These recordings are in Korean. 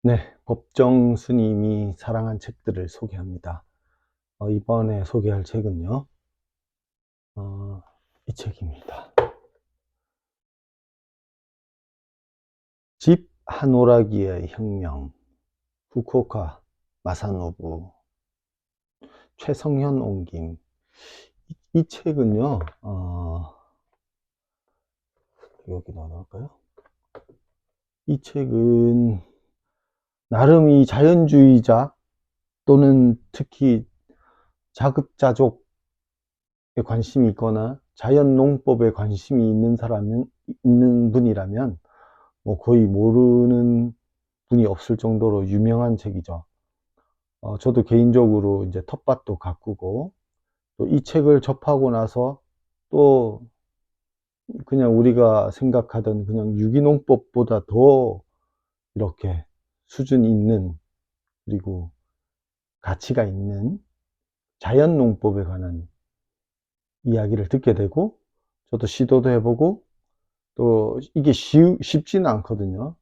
네, 법정 스님이 사랑한 책들을 소개합니다. 이번에 소개할 책은요, 이 책입니다. 집 한오라기의 혁명, 후쿠오카 마사노부, 최성현 옮김. 이 책은요, 여기 나올까요? 이 책은 나름 이 자연주의자 또는 특히 자급자족에 관심이 있거나 자연농법에 관심이 있는 분이라면 뭐 거의 모르는 분이 없을 정도로 유명한 책이죠. 저도 개인적으로 이제 텃밭도 가꾸고 또 이 책을 접하고 나서 또 그냥 우리가 생각하던 그냥 유기농법보다 더 이렇게 수준 있는 그리고 가치가 있는 자연농법에 관한 이야기를 듣게 되고 저도 시도도 해보고 또 이게 쉽지는 않거든요.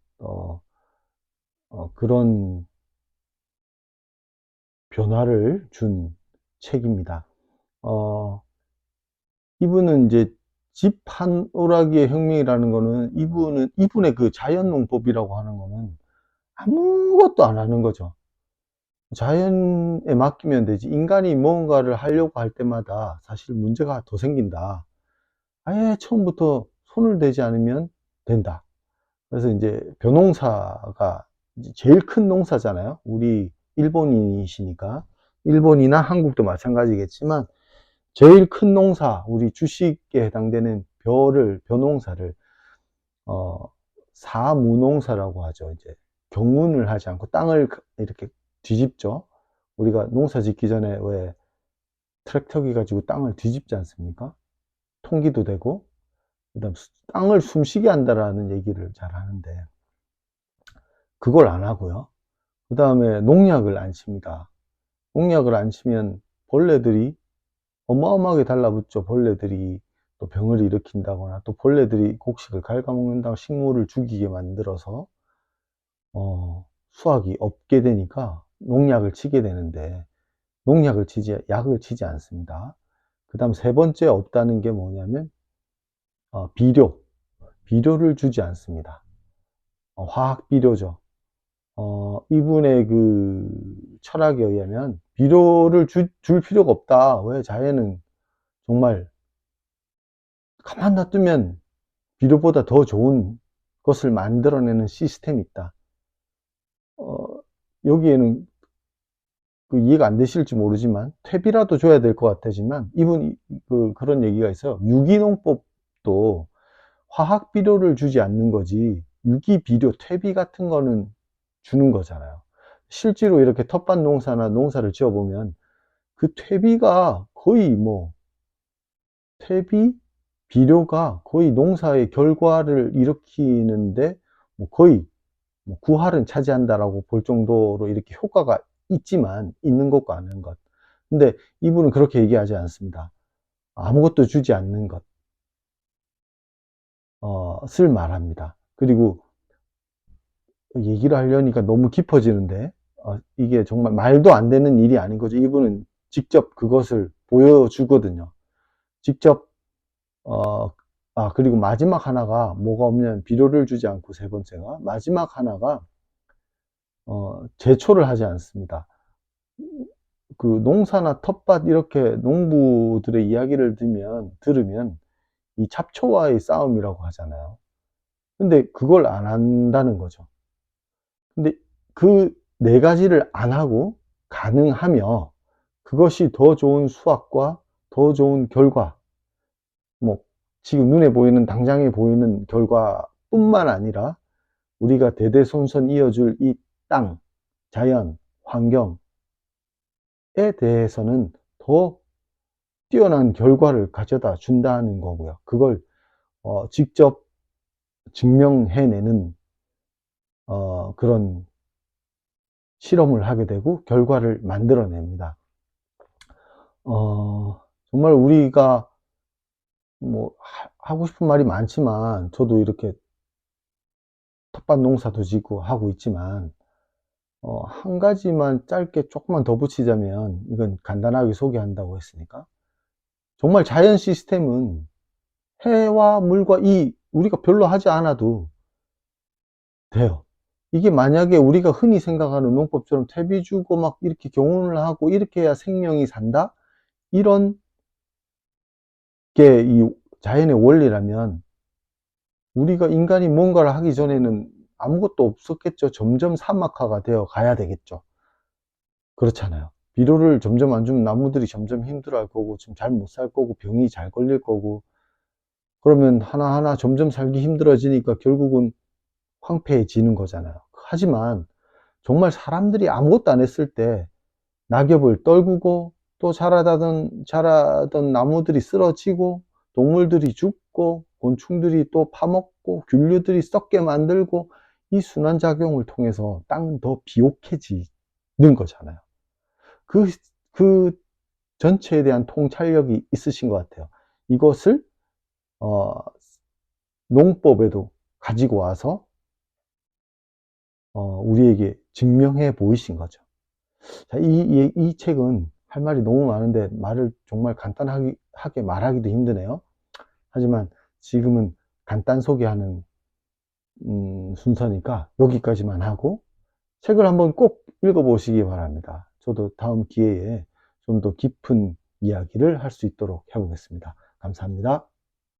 그런 변화를 준 책입니다. 어, 이분은 이제 집 한 오라기의 혁명이라는 거는 이분의 그 자연농법이라고 하는 거는 아무것도 안 하는 거죠. 자연에 맡기면 되지. 인간이 뭔가를 하려고 할 때마다 사실 문제가 더 생긴다. 아예 처음부터 손을 대지 않으면 된다. 그래서 이제 벼농사가 이제 제일 큰 농사잖아요. 우리 일본인이시니까. 일본이나 한국도 마찬가지겠지만 제일 큰 농사, 우리 주식에 해당되는 벼농사를, 어, 사무농사라고 하죠. 이제 경운을 하지 않고 땅을 이렇게 뒤집죠. 우리가 농사 짓기 전에 왜 트랙터기 가지고 땅을 뒤집지 않습니까? 통기도 되고, 그 다음 땅을 숨쉬게 한다라는 얘기를 잘 하는데, 그걸 안 하고요. 그 다음에 농약을 안 칩니다. 농약을 안 치면 벌레들이 어마어마하게 달라붙죠. 벌레들이 또 병을 일으킨다거나 또 벌레들이 곡식을 갉아먹는다고 식물을 죽이게 만들어서 수확이 없게 되니까 농약을 치게 되는데 약을 치지 않습니다. 그 다음 세 번째 없다는 게 뭐냐면 비료를 주지 않습니다. 화학 비료죠. 이분의 그 철학에 의하면 비료를 줄 필요가 없다. 왜 자연은 정말 가만 놔두면 비료보다 더 좋은 것을 만들어내는 시스템이 있다. 어, 여기에는 그 이해가 안 되실지 모르지만 퇴비라도 줘야 될 것 같아지만 이분이 그런 얘기가 있어요. 유기농법도 화학 비료를 주지 않는 거지 유기 비료, 퇴비 같은 거는 주는 거잖아요. 실제로 이렇게 텃밭 농사나 농사를 지어보면 그 퇴비가 거의 퇴비, 비료가 거의 농사의 결과를 일으키는데 거의 구할은 차지한다라고 볼 정도로 이렇게 효과가 있는 것과 아닌 것. 근데 이분은 그렇게 얘기하지 않습니다. 아무것도 주지 않는 것을 말합니다. 그리고 얘기를 하려니까 너무 깊어지는데, 이게 정말 말도 안 되는 일이 아닌 거죠. 이분은 직접 그것을 보여주거든요. 직접, 어, 그리고 마지막 하나가 뭐가 없냐면 비료를 주지 않고 세 번째가, 마지막 하나가, 제초를 하지 않습니다. 그 농사나 텃밭 이렇게 농부들의 이야기를 들으면 이 잡초와의 싸움이라고 하잖아요. 근데 그걸 안 한다는 거죠. 근데 그 네 가지를 안 하고 가능하며 그것이 더 좋은 수확과 더 좋은 결과, 뭐 지금 눈에 보이는 당장에 보이는 결과뿐만 아니라 우리가 대대손손 이어줄 이 땅, 자연, 환경에 대해서는 더 뛰어난 결과를 가져다 준다는 거고요. 그걸 직접 증명해내는 그런 실험을 하게 되고 결과를 만들어냅니다. 정말 우리가 뭐 하고 싶은 말이 많지만 저도 이렇게 텃밭 농사도 짓고 하고 있지만 한 가지만 짧게 조금만 더 붙이자면, 이건 간단하게 소개한다고 했으니까, 정말 자연 시스템은 해와 물과 우리가 별로 하지 않아도 돼요. 이게 만약에 우리가 흔히 생각하는 농법처럼 퇴비 주고 막 이렇게 경운을 하고 이렇게 해야 생명이 산다? 이런 게 이 자연의 원리라면, 우리가 인간이 뭔가를 하기 전에는 아무것도 없었겠죠. 점점 사막화가 되어 가야 되겠죠. 그렇잖아요. 비료를 점점 안 주면 나무들이 점점 힘들어할 거고, 좀 잘 못 살 거고, 병이 잘 걸릴 거고, 그러면 하나하나 점점 살기 힘들어지니까 결국은 황폐해지는 거잖아요. 하지만 정말 사람들이 아무것도 안 했을 때 낙엽을 떨구고, 또 자라던 나무들이 쓰러지고, 동물들이 죽고, 곤충들이 또 파먹고, 균류들이 썩게 만들고, 이 순환작용을 통해서 땅은 더 비옥해지는 거잖아요. 그, 그 전체에 대한 통찰력이 있으신 것 같아요. 이것을, 어, 농법에도 가지고 와서, 우리에게 증명해 보이신 거죠. 자, 이 책은 할 말이 너무 많은데 말을 정말 간단하게 말하기도 힘드네요. 하지만 지금은 간단 소개하는 순서니까 여기까지만 하고, 책을 한번 꼭 읽어보시기 바랍니다. 저도 다음 기회에 좀 더 깊은 이야기를 할 수 있도록 해보겠습니다. 감사합니다.